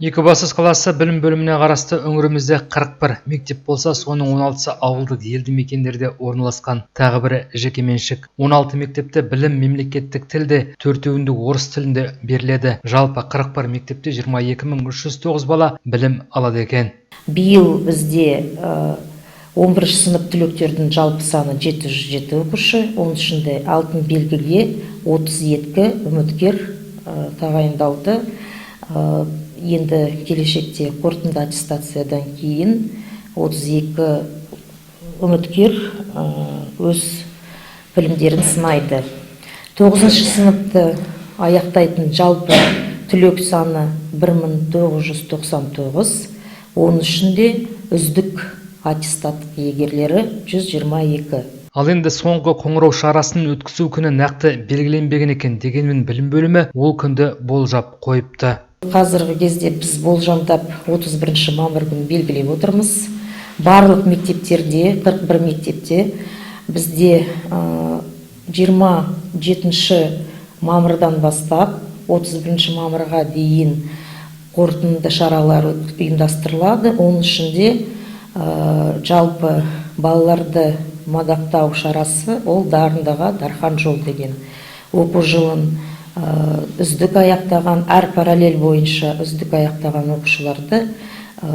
Екібастұз қаласы білім бөліміне қарасты өңірімізде 41 мектеп болса, соның 16-сы ауылдық елді мекендерде орналасқан. Тағы бірі жекеменшік. 16 мектепте білім мемлекеттік тілде, 4-інде орыс тілінде беріледі. Жалпы 41 мектепте 22.309 бала білім алады екен. Биыл бізде 11 сынып түлектердің жалпы саны 707 оқушы, оның ішінде алтын белгіге 32 үміткер тағайындалды. Енді келешекте қорытынды аттестациядан кейін 32 үміткер өз білімдерін сынайды. 9-шы сыныпты аяқтайтын жалпы түлек саны 1999, оның ішінде үздік аттестат иегерлері 122. Ал енді соңғы қоңырау шарасын өткізу күні нақты белгіленбеген екен, дегенмен білім бөлімі ол күнді болжап қойыпты. Қазіргі кезде біз болжамдап 31 мамыр күні белгілеп отырмыз. Барлық мектептерде, 41 мектепте бізде 27 мамырдан бастап 31 мамырға дейін қорытынды шаралар ұйымдастырылады. Оның ішінде жалпы балаларды мадақтау шарасы ол дарындыға дархан жол деген оқу жылын үздік аяқтаған, әр параллель бойынша үздік аяқтаған оқушыларды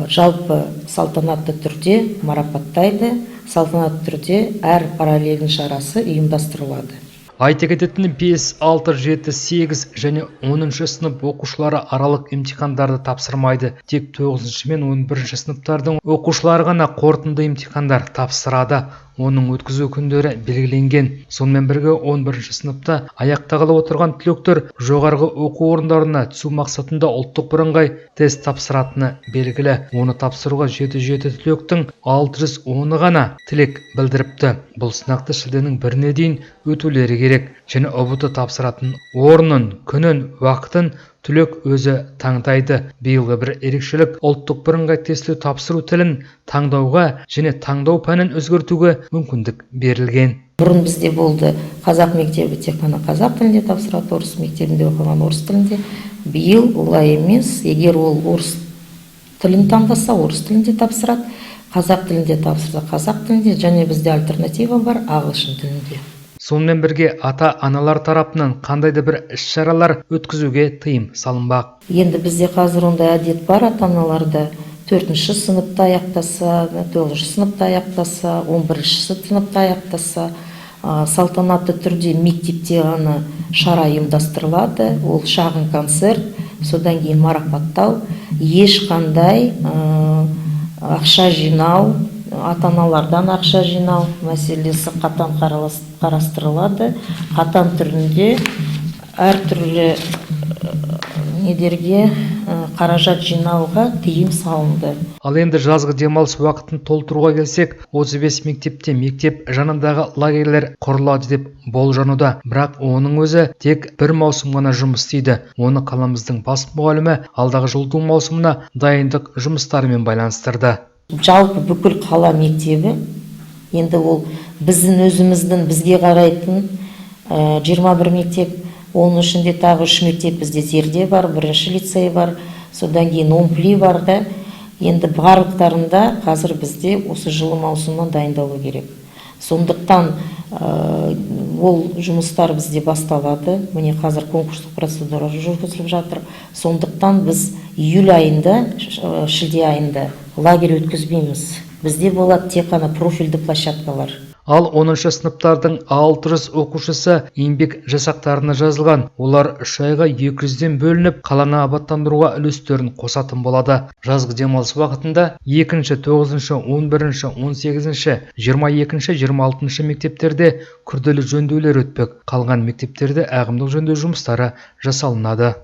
жалпы салтанатты түрде марапаттайды. Салтанатты түрде әр параллельдің шарасы ұйымдастырылады. Айта кететіні 5, 6, 7, 8 және 10-шы сынып оқушылары аралық емтихандарды тапсырмайды. Тек 9-шы мен 11-шы сыныптардың оқушылары ғана қорытынды емтихандар тапсырады. Оның өткізу күндері белгіленген. Сонымен бірге 11-шы сыныпта аяқтағалы отырған түлектер жоғарғы оқу орындарына түсу мақсатында ұлттық бірыңғай тест тапсыратыны белгілі. Оны тапсыруға 77 түлектің 610 ғана тілек білдіріпті. Бұл сынақты шілденің 1-іне дейін өтулері керек. Және ұбт тапсыратын орнын, күнін, уақытын түлек өзі таңдайды. Биылғы бір ерекшелік ұлттық бірыңғай тестілеу тапсыру тілін таңдауға және таңдау пәнін өзгертуге мүмкіндік берілген. Бұрын бізде болды қазақ мектебі тек қана қазақ тілінде тапсырады, орыс мектебінде оқыған орыс тілінде. Биыл олай емес. Егер ол орыс тілін таңдаса, орыс тілінде тапсырады, қазақ тілінде тапсырса, қазақ тілінде, және бізде альтернатива бар ағылшын тілінде. Сонымен бірге ата-аналар тарапынан қандайды бір іс-шаралар өткізуге тыйым салынбақ. Енді бізде қазір ондай әдет бар, ата-аналарда 4-ші сыныпта аяқтаса, 9-ші сыныпта аяқтаса, 11-ші сыныпта аяқтаса, салтанатты түрде мектепте ғана шара ұйымдастырылады. Ол шағын концерт, содан кейін марапаттау, ешқандай ақша жинау, ата-аналардан ақша жинау мәселесі қатаң қарастырылады. Қатаң түрінде әртүрлі недерге қаражат жинауға тыйым салынды. Ал енді жазғы демалыс уақытын толтыруға келсек, 35 мектепте мектеп жанындағы лагерлер құрылады деп болжануда. Бірақ оның өзі тек бір маусым ғана жұмыс істейді. Оны қаламыздың бас мұғалімі алдағы жылыту маусымына дайындық жұмыстарымен байланыстырды. Жалпы бүкіл қала мектебі, енді ол біздің өзіміздің бізге қарайтын 21 мектеп, оның ішінде тағы 3 мектеп бізде Зерде бар, 1-ші лицей бар, содан кейін Омпли бар да. Енді барлықтарында қазір бізде осы жылы маусымнан дайындалу керек. Сондықтан ол жұмыстар бізде басталады. Міне қазір конкурстық процедура жүргізіліп жатыр. Сондықтан біз июль айында, шілде айында лагерь өткізбейміз. Бізде болады тек қана профильді площадкалар. Ал 10-шы сыныптардың 600 оқушысы еңбек жасақтарына жазылған. Олар 3 айға 200-ден бөлініп, қаланы абаттандыруға үлестерін қосатын болады. Жазғы демалыс уақытында 2-ші, 9-шы, 11-ші, 18-ші, 22-ші, 26-ші мектептерде күрделі жөндеулер өтпек. Қалған мектептерде ағымдық жөндеу жұмыстары жасалынады.